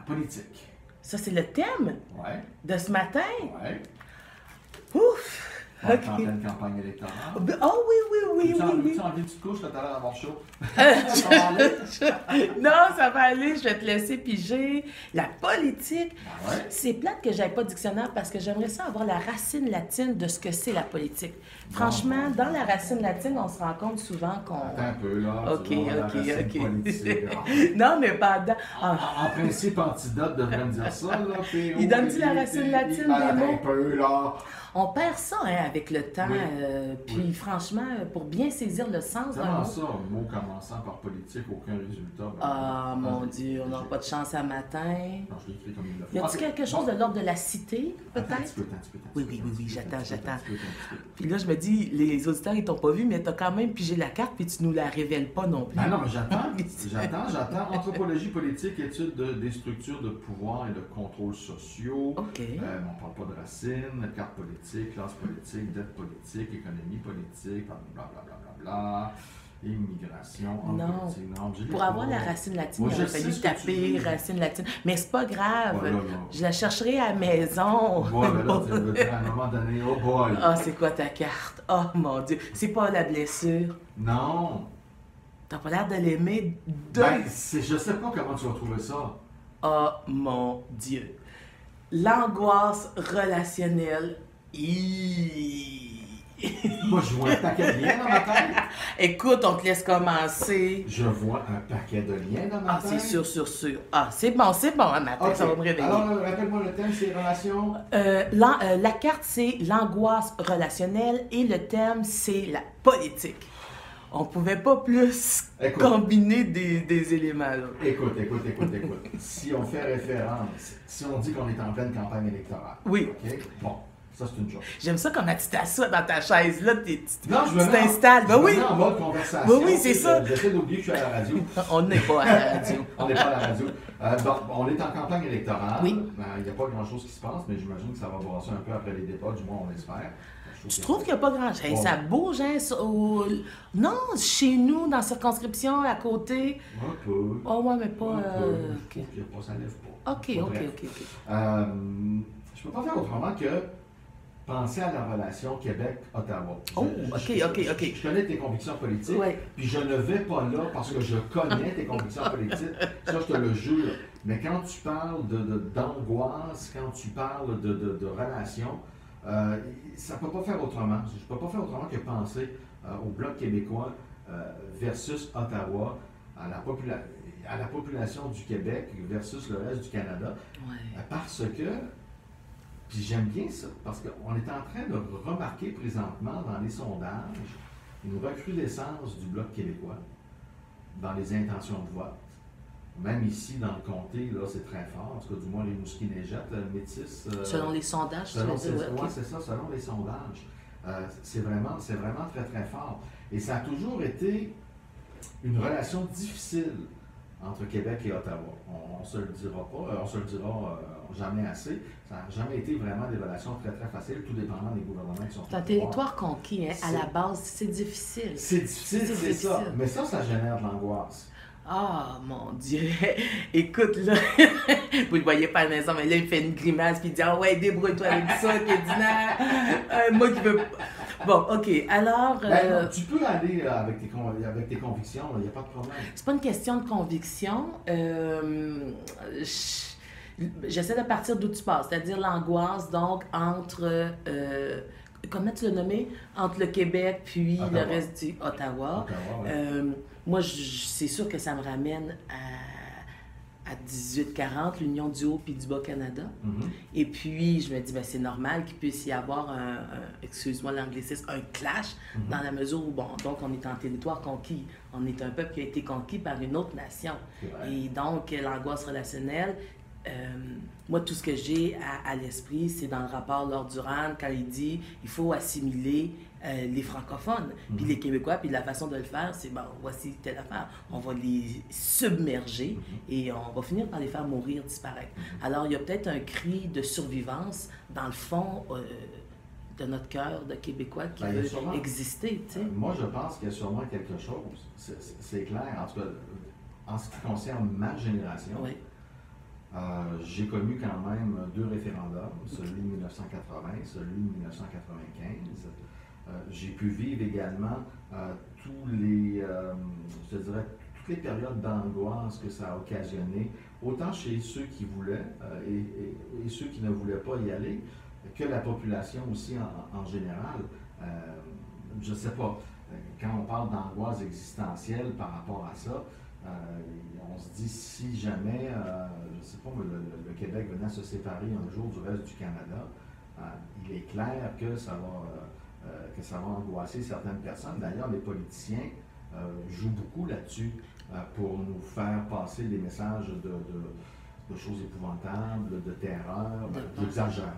politique. Ça, c'est le thème Ouais. de ce matin? Ouais. Ouf! On est OK. en pleine campagne électorale. Oh oui. Tu as envie de te coucher, là, t'as l'air d'avoir chaud. Ça va aller? Non, ça va aller, je vais te laisser piger. La politique, Ben ouais. c'est plate que j'aille pas de dictionnaire parce que j'aimerais ça avoir la racine latine de ce que c'est la politique. Franchement, dans la racine latine, on se rend compte souvent qu'on... Attends un peu, là. OK, tu vas voir la OK, racine OK. politique. Non, mais pendant... En principe, Antidote devrait me dire ça, là. Il donne-tu la racine latine des mots? Un peu, là. On perd ça hein, avec le temps. Oui. Puis Oui. franchement, pour bien saisir le sens d'un Comment mot... ça, un mot commençant par politique, aucun résultat? Ben, Ah, mon je- Dieu, on n'aura pas de chance à matin. Non, je l'ai écrit comme il le faut. Y a-t-il Ok, quelque chose bon. de l'ordre de la cité, Attends un peut-être? petit peu, attends un petit peu. Oui, j'attends. Un petit peu. Puis là, je me dis, les auditeurs, ils t'ont pas vu, mais t'as quand même pigé la carte, puis tu nous la révèles pas non plus. Ben non, mais j'attends. Anthropologie politique, étude des structures de pouvoir et de contrôle sociaux. OK. On parle pas de racines, carte politique, classe politique, dette politique, économie politique, blablabla, immigration, homme Non. politique. Non, je l'ai Pour pas. avoir la racine latine, Moi, il aurait je sais fallu ce que tu taper dis. racine latine. Mais c'est pas grave. Voilà, là. Je la chercherai à la maison. Ouais, mais là, tu veux dire à un moment donné, oh boy. Ah, c'est quoi ta carte? Oh mon Dieu. C'est pas la blessure. Non. T'as pas l'air de l'aimer de... Ben, je sais pas comment tu vas trouver ça. Oh mon Dieu. L'angoisse relationnelle. Moi, je vois un paquet de liens dans ma tête. Écoute, on te laisse commencer. Je vois un paquet de liens dans ma Ah, tête. c'est sûr. Ah, c'est bon, hein, matin, Ok. ça va me réveiller. Alors, rappelle-moi le thème, c'est relations. La carte, c'est l'angoisse relationnelle et le thème, c'est la politique. On pouvait pas plus Écoute. combiner des éléments, là. Écoute. Si on fait référence, si on dit qu'on est en pleine campagne électorale. Oui. OK? Bon, ça, c'est une chose. J'aime ça comment tu t'assois dans ta chaise, là, tu Non, je me mets t'installes. Ben je me oui, mets en mode conversation. Oui, c'est ça. J'essaie d'oublier que je suis à la radio. on n'est pas à la radio. On n'est pas à la radio. Bon, on est en campagne électorale. Oui. Il n'y a pas grand-chose qui se passe, mais j'imagine que ça va brasser un peu après les débats, du moins on l'espère. Tu trouves qu'il n'y a pas grand-chose? Hey, Ouais. ça bouge, hein? Non, chez nous, dans la circonscription, à côté. Un peu. Oh, ouais, mais pas... Un peu. OK. Je trouve qu'il y a pas, ça lève pas. OK. Bon, bref. Je peux pas faire autrement que penser à la relation Québec-Ottawa. Oh, Je OK. connais tes convictions politiques, Ouais. puis je ne vais pas là parce que je connais tes convictions politiques. Ça, je te le jure. Mais quand tu parles d'angoisse, quand tu parles de relations, ça ne peut pas faire autrement. Je ne peux pas faire autrement que penser au Bloc québécois versus Ottawa, à la population du Québec versus le reste du Canada. Ouais. Parce que, puis j'aime bien ça, parce qu'on est en train de remarquer présentement dans les sondages une recrudescence du Bloc québécois dans les intentions de vote. Même ici, dans le comté, là, c'est très fort. En tout cas, du moins, les Mouskinégettes, Métis... Selon les sondages, tu selon veux dire, ouais, OK. c'est ça, selon les sondages. C'est vraiment très, très fort. Et ça a toujours été une relation difficile entre Québec et Ottawa. On ne se le dira pas, on se le dira jamais assez. Ça n'a jamais été vraiment des relations très, très faciles, tout dépendant des gouvernements qui sont C'est un territoire conquis, hein? À la base, c'est difficile. C'est difficile, C'est c'est ça. difficile. Mais ça génère de l'angoisse. Ah, mon Dieu! Écoute, là, vous le voyez pas à la maison, mais là, il fait une grimace, puis il dit « Ah ouais, débrouille-toi avec ça, Kédina! Moi qui veux pas... » Bon, OK, alors... Ben non, tu peux aller avec tes convictions, il n'y a pas de problème. C'est pas une question de conviction. J'essaie de partir d'où tu passes, c'est-à-dire l'angoisse, donc, entre... comment tu l'as nommé? Entre le Québec puis Ottawa. le reste du Ottawa. Ottawa, ouais. Moi, c'est sûr que ça me ramène à 1840, l'Union du Haut puis du Bas-Canada. Mhm. Et puis, je me dis, ben, c'est normal qu'il puisse y avoir excuse-moi l'anglicisme, un clash, Mhm. dans la mesure où, bon, donc on est en territoire conquis. On est un peuple qui a été conquis par une autre nation. C'est vrai. Et donc, l'angoisse relationnelle, moi, tout ce que j'ai à l'esprit, c'est dans le rapport Lord Durand, quand il dit il faut assimiler les francophones, puis Mhm. les Québécois, puis la façon de le faire, c'est, bon, voici telle affaire. On va les submerger et on va finir par les faire mourir, disparaître. Alors, il y a peut-être un cri de survivance dans le fond de notre cœur de Québécois qui Ben, il y a veut sûrement- exister, tu sais. Moi, je pense qu'il y a sûrement quelque chose. C'est clair, en tout cas, en ce qui concerne ma génération. Oui. J'ai connu quand même 2 référendums, celui de 1980 et celui de 1995. J'ai pu vivre également tous les, je te dirais, toutes les périodes d'angoisse que ça a occasionné, autant chez ceux qui voulaient et ceux qui ne voulaient pas y aller, que la population aussi en général. Je ne sais pas, quand on parle d'angoisse existentielle par rapport à ça, on se dit si jamais, je ne sais pas, le Québec venait à se séparer un jour du reste du Canada, il est clair que ça va angoisser certaines personnes. D'ailleurs, les politiciens jouent beaucoup là-dessus pour nous faire passer des messages de choses épouvantables, de terreur. J'exagère.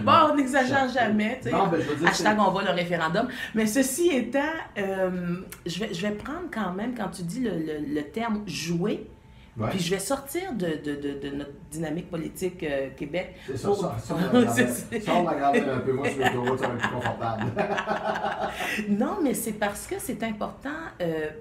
Bon, on n'exagère jamais. Non, ben, je veux dire, hashtag on va le référendum. Mais ceci étant, je vais prendre quand même, quand tu dis le terme jouer, ouais. Puis je vais sortir de notre dynamique politique Québec. C'est ça, ça, on va regarder un peu moins sur l'autoroute, ça va être plus confortable. Non, mais c'est parce que c'est important,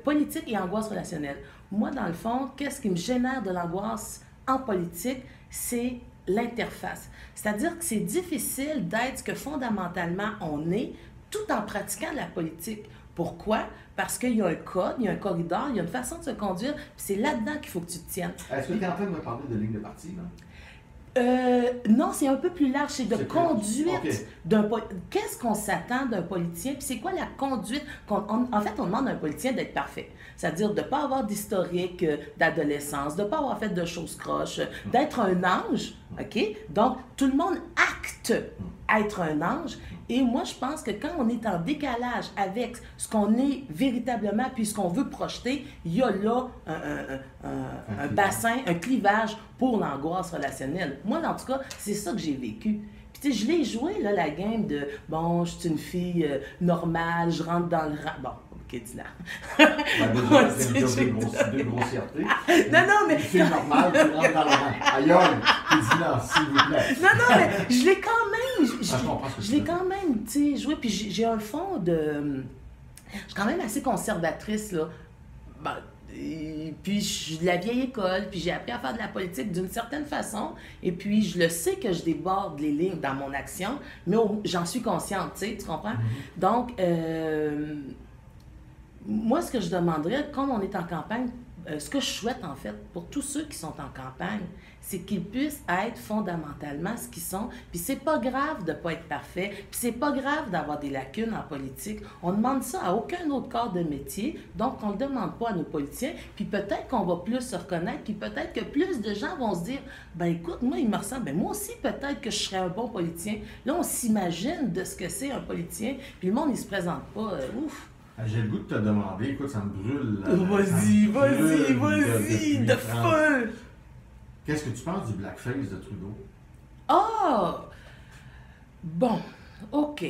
politique et angoisse relationnelle. Moi, dans le fond, qu'est-ce qui me génère de l'angoisse en politique, c'est l'interface. C'est-à-dire que c'est difficile d'être ce que fondamentalement on est tout en pratiquant de la politique. Pourquoi? Parce qu'il y a un code, il y a un corridor, il y a une façon de se conduire, puis c'est là-dedans qu'il faut que tu te tiennes. Est-ce que tu es en train de me parler de ligne de parti, là? Non, c'est un peu plus large, c'est de conduite okay. d'un politicien. Qu'est-ce qu'on s'attend d'un politicien? Puis c'est quoi la conduite? En fait, on demande à un politicien d'être parfait. C'est-à-dire de ne pas avoir d'historique d'adolescence, de ne pas avoir fait de choses croches, d'être un ange, OK? Donc, tout le monde acte être un ange. Et moi, je pense que quand on est en décalage avec ce qu'on est véritablement puis ce qu'on veut projeter, il y a là un bassin, un clivage pour l'angoisse relationnelle. Moi, en tout cas, c'est ça que j'ai vécu. Puis, tu sais, je l'ai joué, là, la game de « bon, je suis une fille normale, je rentre dans le rang... » Bon, OK, dis-là. C'est deux grossièretés. Non, mais... Une fille normale, tu rentres dans le rang. Aïe, dis-là, s'il vous plaît. Non, mais je l'ai quand même... Je l'ai quand même, tu sais, joué. Puis j'ai un fond de... Je suis quand même assez conservatrice, là. Ben, et puis je suis de la vieille école, puis j'ai appris à faire de la politique d'une certaine façon, et puis je le sais que je déborde les lignes dans mon action, mais j'en suis consciente, tu sais, tu comprends? Donc, moi, ce que je demanderais, comme on est en campagne, ce que je souhaite, en fait, pour tous ceux qui sont en campagne, c'est qu'ils puissent être fondamentalement ce qu'ils sont. Puis c'est pas grave de pas être parfait, puis c'est pas grave d'avoir des lacunes en politique. On demande ça à aucun autre corps de métier, donc on le demande pas à nos politiciens. Puis peut-être qu'on va plus se reconnaître, puis peut-être que plus de gens vont se dire « ben écoute, moi, il me ressemble, ben moi aussi, peut-être que je serais un bon politicien. » Là, on s'imagine de ce que c'est un politicien, puis le monde, il se présente pas. Ouf! J'ai le goût de te demander, écoute, ça me brûle. Vas-y, de feu! Qu'est-ce que tu penses du blackface de Trudeau? Oh! Bon, OK.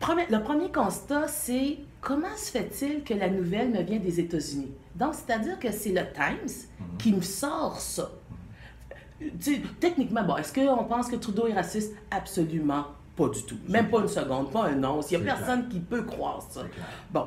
Le premier constat, c'est comment se fait-il que la nouvelle me vient des États-Unis? Donc, c'est-à-dire que c'est le Times qui me sort ça. Techniquement, bon, est-ce qu'on pense que Trudeau est raciste? Absolument pas du tout. Même pas une seconde, pas un once. Il n'y a personne qui peut croire ça. Bon,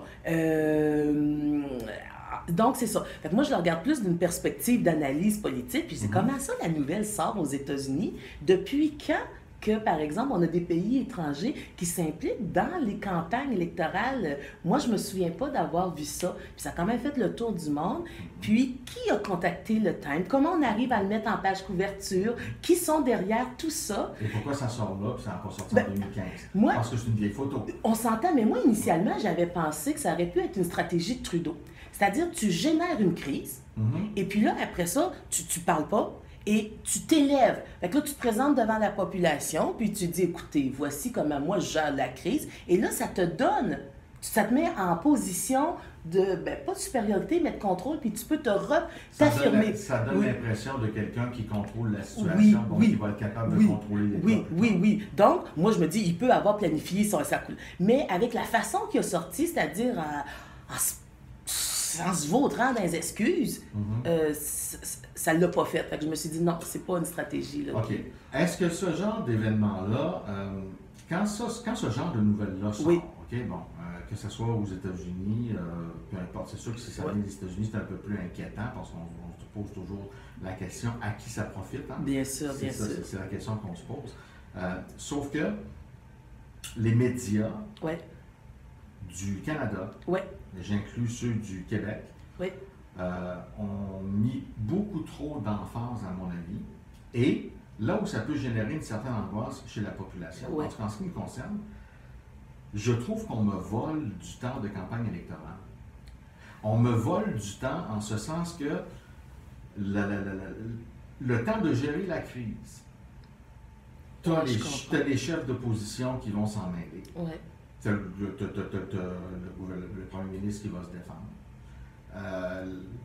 donc c'est ça. Fait que moi, je le regarde plus d'une perspective d'analyse politique, puis c'est comment ça la nouvelle sort aux États-Unis? Depuis quand que, par exemple, on a des pays étrangers qui s'impliquent dans les campagnes électorales? Moi, je me souviens pas d'avoir vu ça. Puis ça a quand même fait le tour du monde. Puis, qui a contacté le Time? Comment on arrive à le mettre en page couverture? Qui sont derrière tout ça? Et pourquoi ça sort là, puis ça n'a pas sorti en 2015? Parce que c'est une vieille photo. On s'entend, mais moi, initialement, j'avais pensé que ça aurait pu être une stratégie de Trudeau. C'est-à-dire, tu génères une crise, et puis là, après ça, tu parles pas, et tu t'élèves. Fait que là, tu te présentes devant la population, puis tu dis, écoutez, voici comment moi je gère la crise. Et là, ça te donne, ça te met en position de, pas de supériorité, mais de contrôle, puis tu peux t'affirmer. Ça donne l'impression de quelqu'un qui contrôle la situation, qui va être capable de contrôler les cas. Oui. Donc, moi, je me dis, il peut avoir planifié ça. Mais avec la façon qu'il a sorti, c'est-à-dire en se vautrant dans les excuses, ça ne l'a pas fait. Fait que je me suis dit, non, c'est pas une stratégie. Là. OK. Est-ce que ce genre d'événement-là, quand ce genre de nouvelles-là sort, OK, bon, que ce soit aux États-Unis, peu importe, c'est sûr que si ça vient des États-Unis, c'est un peu plus inquiétant parce qu'on se pose toujours la question à qui ça profite. Hein? Bien sûr, bien sûr. C'est la question qu'on se pose. Sauf que les médias du Canada, j'inclus ceux du Québec, ont mis beaucoup trop d'emphase, à mon avis, et là où ça peut générer une certaine angoisse chez la population, parce qu'en ce qui me concerne, je trouve qu'on me vole du temps de campagne électorale. On me vole du temps en ce sens que le temps de gérer la crise, tu as les chefs d'opposition qui vont s'en mêler. Tu as le premier ministre qui va se défendre.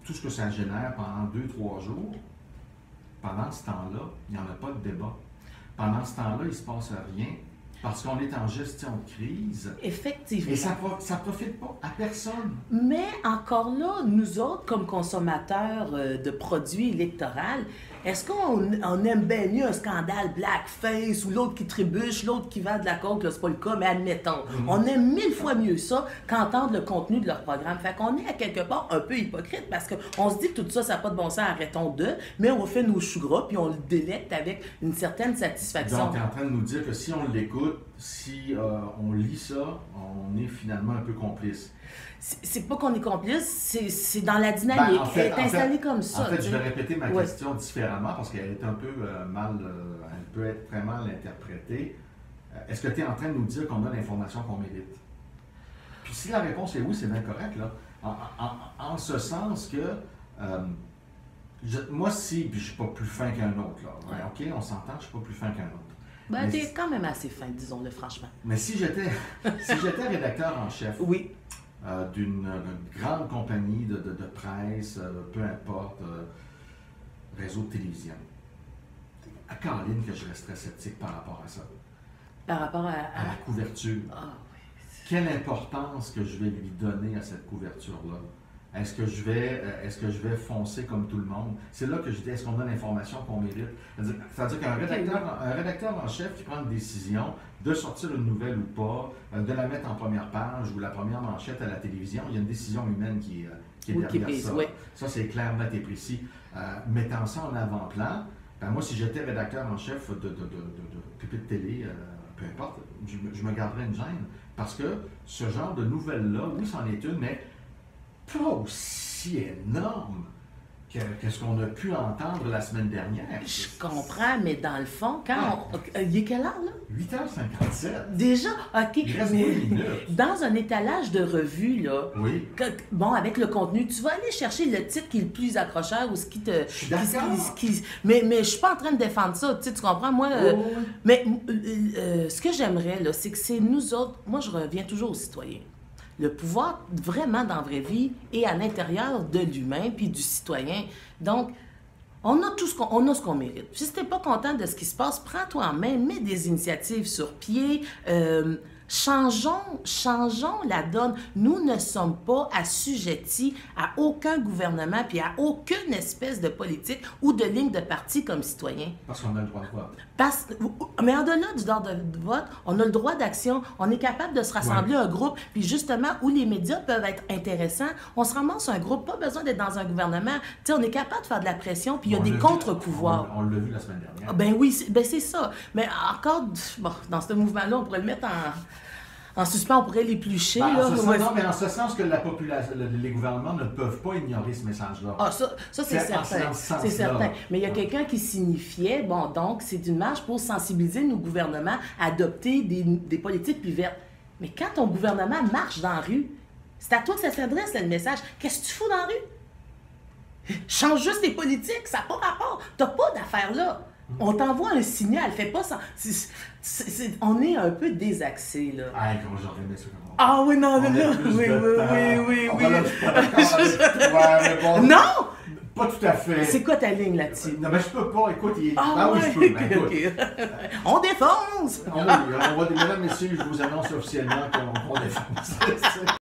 Tout ce que ça génère pendant 2-3 jours, pendant ce temps-là, il n'y en a pas de débat. Pendant ce temps-là, il ne se passe rien parce qu'on est en gestion de crise. Effectivement. Et ça ne profite pas à personne. Mais encore là, nous autres, comme consommateurs de produits électoraux, est-ce qu'on aime bien mieux un scandale blackface ou l'autre qui trébuche, l'autre qui vend de la coke, là, c'est pas le cas, mais admettons. On aime 1000 fois mieux ça qu'entendre le contenu de leur programme. Fait qu'on est à quelque part un peu hypocrite parce qu'on se dit que tout ça, ça n'a pas de bon sens, arrêtons de, mais on fait nos choux gras puis on le délecte avec une certaine satisfaction. Donc, tu es en train de nous dire que si on l'écoute, si on lit ça, on est finalement un peu complice. C'est pas qu'on est complice, c'est dans la dynamique. Elle est installée comme ça. En fait, je vais répéter ma question différemment parce qu'elle est un peu elle peut être très mal interprétée. Est-ce que tu es en train de nous dire qu'on a l'information qu'on mérite? Puis si la réponse est oui, c'est bien correct, là. En ce sens que, moi, puis je ne suis pas plus fin qu'un autre, là. OK, on s'entend, je ne suis pas plus fin qu'un autre. Ben, tu es quand même assez fin, disons-le franchement. Mais si j'étais rédacteur en chef d'une grande compagnie de presse, peu importe, réseau de télévision, à Caroline que je resterais sceptique par rapport à ça. Par rapport à la couverture. Ah, oui. Quelle importance que je vais lui donner à cette couverture-là? Est-ce que je vais foncer comme tout le monde? C'est là que je dis, est-ce qu'on a l'information qu'on mérite? C'est-à-dire qu'un rédacteur en chef qui prend une décision de sortir une nouvelle ou pas, de la mettre en première page ou la première manchette à la télévision, il y a une décision humane qui est derrière ça. Ça, c'est clair, net et précis. Mettant ça en avant-plan, moi, si j'étais rédacteur en chef de télé, peu importe, je me garderais une gêne. Parce que ce genre de nouvelle-là, oui, c'en est une, mais pas aussi énorme que ce qu'on a pu entendre la semaine dernière. Je comprends, mais dans le fond, il est quelle heure, là? 8h57. Déjà? OK. Il reste 2 minutes. Dans un étalage de revue, là, avec le contenu, tu vas aller chercher le titre qui est le plus accrocheur ou ce qui te... Je suis d'accord. Mais je suis pas en train de défendre ça, tu comprends? Moi, mais ce que j'aimerais, là, c'est que c'est nous autres... Moi, je reviens toujours aux citoyens. Le pouvoir, vraiment, dans la vraie vie, est à l'intérieur de l'humain puis du citoyen. Donc, on a ce qu'on mérite. Si tu n'es pas content de ce qui se passe, prends-toi en main, mets des initiatives sur pied, changeons la donne. Nous ne sommes pas assujettis à aucun gouvernement puis à aucune espèce de politique ou de ligne de parti comme citoyen. Parce qu'on a le droit de vote. Mais en-delà du droit de vote, on a le droit d'action. On est capable de se rassembler un groupe. Puis justement, où les médias peuvent être intéressants, on se ramasse un groupe, pas besoin d'être dans un gouvernement. Tu sais, on est capable de faire de la pression, puis il y a des contre-pouvoirs. On l'a vu la semaine dernière. Ben oui, c'est ça. Mais encore, dans ce mouvement-là, on pourrait le mettre en suspens, on pourrait l'éplucher. Non, mais en ce sens que la population, les gouvernements ne peuvent pas ignorer ce message-là. Ah, ça c'est certain. C'est certain. Mais il y a quelqu'un qui signifiait, donc, c'est une marche pour sensibiliser nos gouvernements à adopter des politiques plus vertes. Mais quand ton gouvernement marche dans la rue, c'est à toi que ça s'adresse, le message. Qu'est-ce que tu fous dans la rue? Change juste tes politiques, ça n'a pas rapport. T'as pas d'affaires là. On t'envoie un signal, fais pas ça. On est un peu désaxé, là. Ah, comment j'aurais aimé ça. Ah oui, non. Non! Pas tout à fait. C'est quoi ta ligne là-dessus? Non, mais je peux pas. Écoute, oui, je peux. On défonce! On va, mesdames, messieurs, je vous annonce officiellement qu'on défonce.